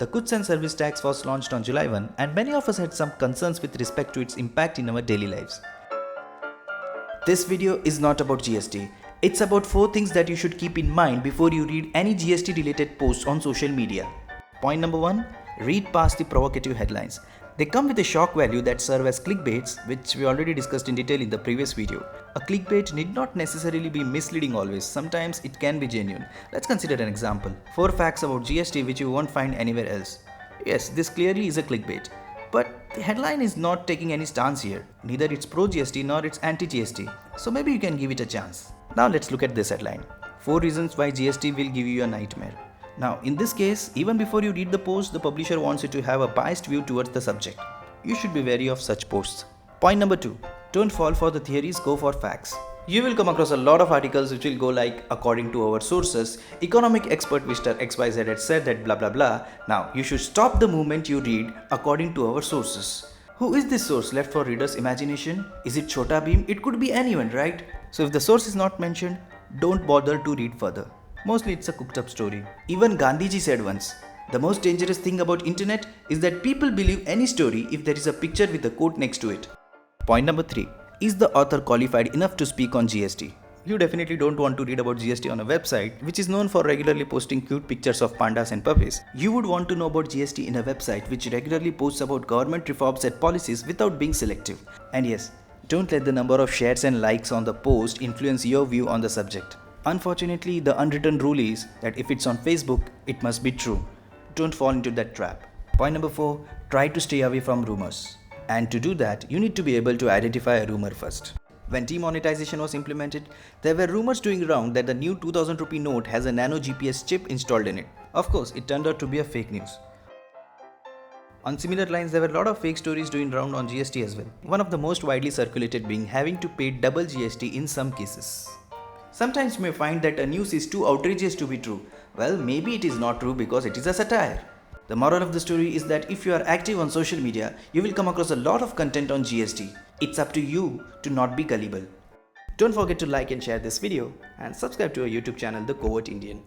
The goods and service tax was launched on July 1 and many of us had some concerns with respect to its impact in our daily lives. This video is not about GST. It's about 4 things that you should keep in mind before you read any GST related posts on social media. Point number 1. Read past the provocative headlines. They come with a shock value that serve as clickbaits, which we already discussed in detail in the previous video. A clickbait need not necessarily be misleading always. Sometimes it can be genuine. Let's consider an example. 4 facts about GST which you won't find anywhere else. Yes, this clearly is a clickbait. But the headline is not taking any stance here. Neither it's pro-GST nor it's anti-GST. So maybe you can give it a chance. Now let's look at this headline. 4 reasons why GST will give you a nightmare. Now in this case, even before you read the post, the publisher wants you to have a biased view towards the subject. You should be wary of such posts. Point number 2. Don't fall for the theories, go for facts. You will come across a lot of articles which will go like, according to our sources, economic expert Mr. XYZ had said that blah blah blah. Now you should stop the moment you read according to our sources. Who is this source left for readers' imagination? Is it Chota Bheem? It could be anyone, right? So if the source is not mentioned, don't bother to read further. Mostly it's a cooked up story. Even Gandhiji said once, the most dangerous thing about internet is that people believe any story if there is a picture with a quote next to it. Point number 3. Is the author qualified enough to speak on GST? You definitely don't want to read about GST on a website which is known for regularly posting cute pictures of pandas and puppies. You would want to know about GST in a website which regularly posts about government reforms and policies without being selective. And yes, don't let the number of shares and likes on the post influence your view on the subject. Unfortunately, the unwritten rule is that if it's on Facebook, it must be true. Don't fall into that trap. Point number 4. Try to stay away from rumors. And to do that, you need to be able to identify a rumor first. When demonetization was implemented, there were rumors doing around that the new 2000 rupee note has a nano GPS chip installed in it. Of course, it turned out to be a fake news. On similar lines, there were a lot of fake stories doing around on GST as well. One of the most widely circulated being having to pay double GST in some cases. Sometimes you may find that a news is too outrageous to be true. Well, maybe it is not true because it is a satire. The moral of the story is that if you are active on social media, you will come across a lot of content on GST. It's up to you to not be gullible. Don't forget to like and share this video and subscribe to our YouTube channel, The Covert Indian.